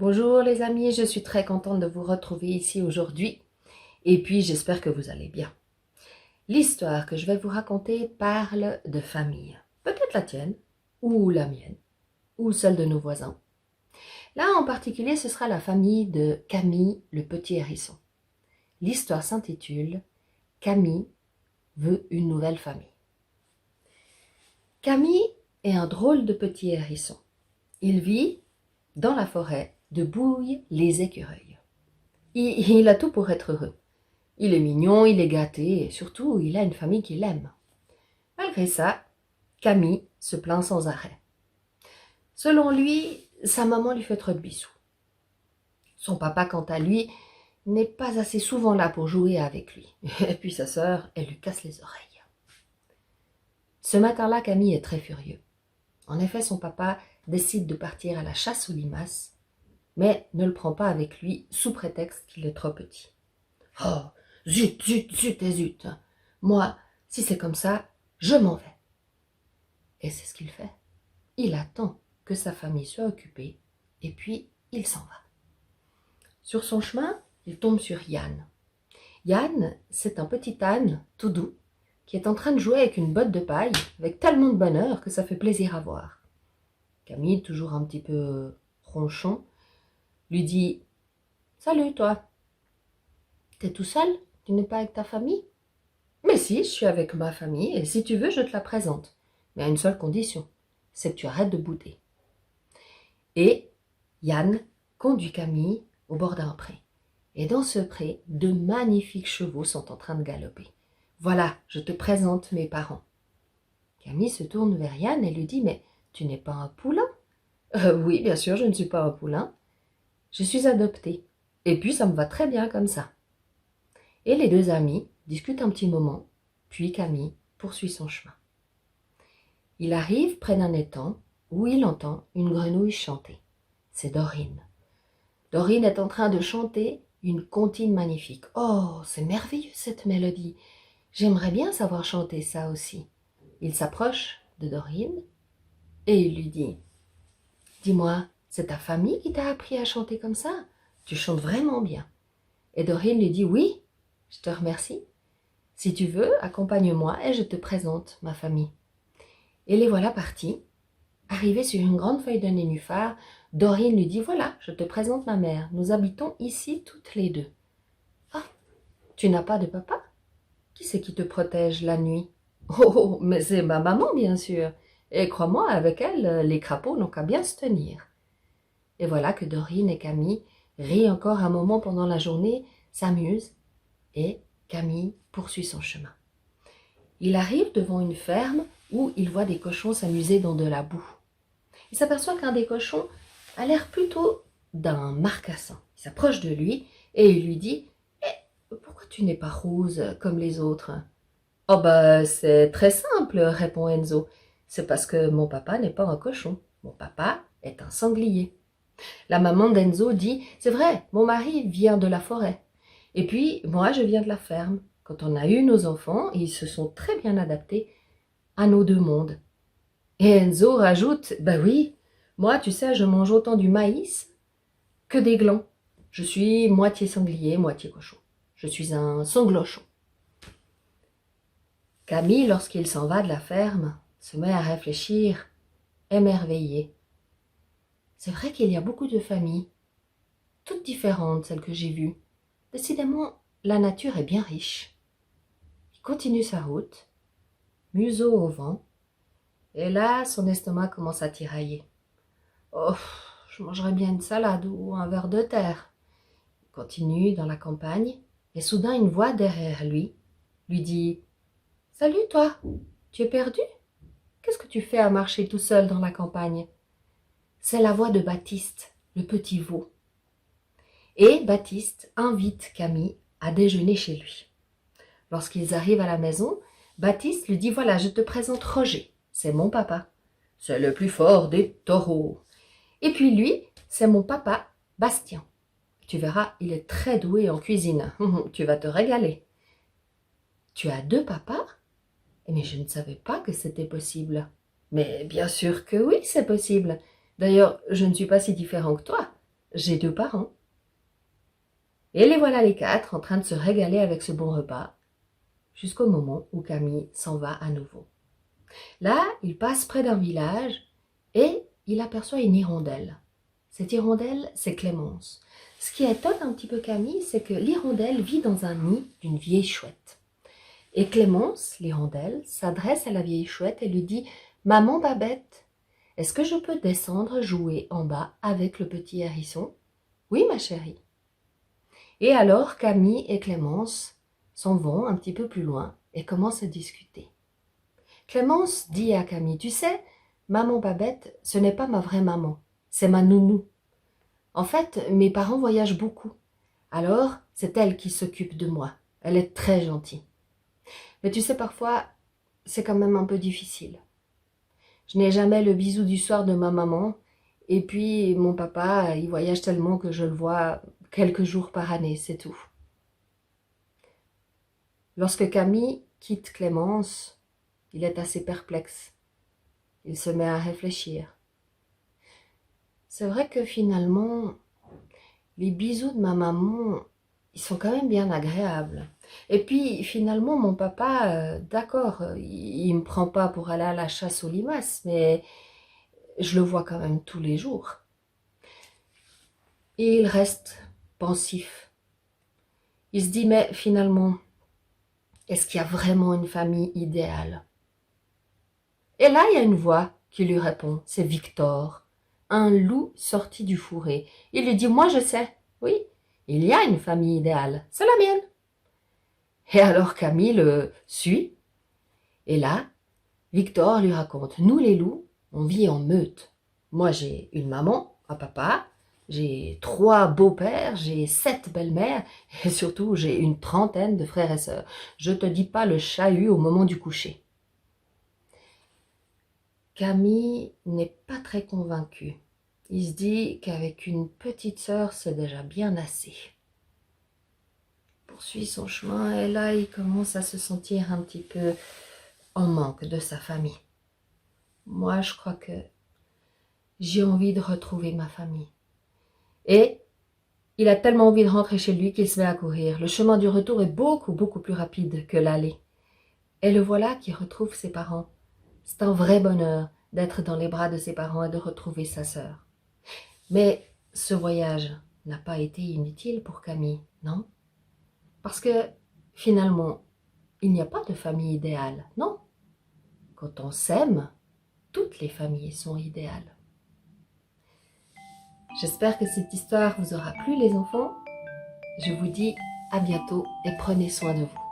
Bonjour les amis, je suis très contente de vous retrouver ici aujourd'hui et puis j'espère que vous allez bien. L'histoire que je vais vous raconter parle de famille, peut-être la tienne ou la mienne ou celle de nos voisins. Là en particulier ce sera la famille de Camille le petit hérisson. L'histoire s'intitule « Camille veut une nouvelle famille ». Camille est un drôle de petit hérisson. Il vit dans la forêt de Bouille-les-Écureuils. Il a tout pour être heureux. Il est mignon, il est gâté et surtout, il a une famille qu'il aime. Malgré ça, Camille se plaint sans arrêt. Selon lui, sa maman lui fait trop de bisous. Son papa, quant à lui, n'est pas assez souvent là pour jouer avec lui. Et puis sa sœur, elle lui casse les oreilles. Ce matin-là, Camille est très furieux. En effet, son papa décide de partir à la chasse aux limaces, mais ne le prend pas avec lui sous prétexte qu'il est trop petit. « Oh, zut, zut, zut et zut! Moi, si c'est comme ça, je m'en vais. » Et c'est ce qu'il fait. Il attend que sa famille soit occupée, et puis il s'en va. Sur son chemin, il tombe sur Yann. Yann, c'est un petit âne tout doux, qui est en train de jouer avec une botte de paille, avec tellement de bonheur que ça fait plaisir à voir. Camille, toujours un petit peu ronchon, lui dit « Salut toi, t'es tout seul? Tu n'es pas avec ta famille ?»« Mais si, je suis avec ma famille et si tu veux, je te la présente. Mais à une seule condition, c'est que tu arrêtes de bouder. » Et Yann conduit Camille au bord d'un pré. Et dans ce pré, de magnifiques chevaux sont en train de galoper. « Voilà, je te présente mes parents. » Camille se tourne vers Yann et lui dit « Mais tu n'es pas un poulain ?»« Oui, bien sûr, je ne suis pas un poulain. Je suis adoptée. Et puis, ça me va très bien comme ça. » Et les deux amis discutent un petit moment, puis Camille poursuit son chemin. Il arrive près d'un étang où il entend une grenouille chanter. C'est Dorine. Dorine est en train de chanter une comptine magnifique. Oh, c'est merveilleux cette mélodie. J'aimerais bien savoir chanter ça aussi. Il s'approche de Dorine et il lui dit « Dis-moi, c'est ta famille qui t'a appris à chanter comme ça? Tu chantes vraiment bien. » Et Dorine lui dit « Oui, je te remercie. Si tu veux, accompagne-moi et je te présente ma famille. » Et les voilà partis. Arrivés sur une grande feuille de nénuphar, Dorine lui dit « Voilà, je te présente ma mère. Nous habitons ici toutes les deux. »« Ah, tu n'as pas de papa? Qui c'est qui te protège la nuit? »« Oh, mais c'est ma maman, bien sûr. Et crois-moi, avec elle, les crapauds n'ont qu'à bien se tenir. » Et voilà que Dorine et Camille rient encore un moment pendant la journée, s'amusent, et Camille poursuit son chemin. Il arrive devant une ferme où il voit des cochons s'amuser dans de la boue. Il s'aperçoit qu'un des cochons a l'air plutôt d'un marcassin. Il s'approche de lui et il lui dit « Eh, pourquoi tu n'es pas rose comme les autres ?»« Oh bah c'est très simple, répond Enzo. C'est parce que mon papa n'est pas un cochon. Mon papa est un sanglier. » La maman d'Enzo dit « C'est vrai, mon mari vient de la forêt. Et puis, moi, je viens de la ferme. Quand on a eu nos enfants, ils se sont très bien adaptés à nos deux mondes. » Et Enzo rajoute « Ben oui, moi, tu sais, je mange autant du maïs que des glands. Je suis moitié sanglier, moitié cochon. Je suis un sanglochon. » Camille, lorsqu'il s'en va de la ferme, se met à réfléchir, émerveillé. C'est vrai qu'il y a beaucoup de familles, toutes différentes, celles que j'ai vues. Décidément, la nature est bien riche. Il continue sa route, museau au vent, et là, son estomac commence à tirailler. « Oh, je mangerais bien une salade ou un verre de terre. » Il continue dans la campagne, et soudain une voix derrière lui dit « Salut toi, tu es perdu? Qu'est-ce que tu fais à marcher tout seul dans la campagne ?» C'est la voix de Baptiste, le petit veau. Et Baptiste invite Camille à déjeuner chez lui. Lorsqu'ils arrivent à la maison, Baptiste lui dit « Voilà, je te présente Roger, c'est mon papa. C'est le plus fort des taureaux. Et puis lui, c'est mon papa, Bastien. Tu verras, il est très doué en cuisine. Tu vas te régaler. » « Tu as deux papas? Mais je ne savais pas que c'était possible. »« Mais bien sûr que oui, c'est possible. D'ailleurs, je ne suis pas si différent que toi. j'ai 2 parents. Et les voilà les 4 en train de se régaler avec ce bon repas, jusqu'au moment où Camille s'en va à nouveau. Là, il passe près d'un village et il aperçoit une hirondelle. Cette hirondelle, c'est Clémence. Ce qui étonne un petit peu Camille, c'est que l'hirondelle vit dans un nid d'une vieille chouette. Et Clémence, l'hirondelle, s'adresse à la vieille chouette et lui dit « Maman Babette, est-ce que je peux descendre jouer en bas avec le petit hérisson ?»« Oui, ma chérie. » Et alors Camille et Clémence s'en vont un petit peu plus loin et commencent à discuter. Clémence dit à Camille « Tu sais, maman Babette, ce n'est pas ma vraie maman, c'est ma nounou. En fait, mes parents voyagent beaucoup, alors c'est elle qui s'occupe de moi. Elle est très gentille. Mais tu sais, parfois, c'est quand même un peu difficile. Je n'ai jamais le bisou du soir de ma maman, et puis mon papa, il voyage tellement que je le vois quelques jours par année, c'est tout. » Lorsque Camille quitte Clémence, il est assez perplexe. Il se met à réfléchir. C'est vrai que finalement, les bisous de ma maman, ils sont quand même bien agréables. Et puis finalement, mon papa, d'accord, il me prend pas pour aller à la chasse aux limaces, mais je le vois quand même tous les jours. Et il reste pensif. Il se dit, mais finalement, est-ce qu'il y a vraiment une famille idéale? Et là, il y a une voix qui lui répond, c'est Victor, un loup sorti du fourré. Il lui dit, moi je sais, oui, il y a une famille idéale, c'est la mienne. Et alors Camille le suit, et là, Victor lui raconte, nous les loups, on vit en meute. Moi j'ai une maman, un papa, j'ai 3 beaux-pères, j'ai 7 belles-mères, et surtout j'ai une trentaine de frères et sœurs. Je te dis pas le chahut au moment du coucher. Camille n'est pas très convaincu. Il se dit qu'avec une petite sœur, c'est déjà bien assez. Il poursuit son chemin et là, il commence à se sentir un petit peu en manque de sa famille. Moi, je crois que j'ai envie de retrouver ma famille. Et il a tellement envie de rentrer chez lui qu'il se met à courir. Le chemin du retour est beaucoup plus rapide que l'aller. Et le voilà qui retrouve ses parents. C'est un vrai bonheur d'être dans les bras de ses parents et de retrouver sa sœur. Mais ce voyage n'a pas été inutile pour Camille, non? Parce que finalement, il n'y a pas de famille idéale, non? Quand on s'aime, toutes les familles sont idéales. J'espère que cette histoire vous aura plu, les enfants. Je vous dis à bientôt et prenez soin de vous.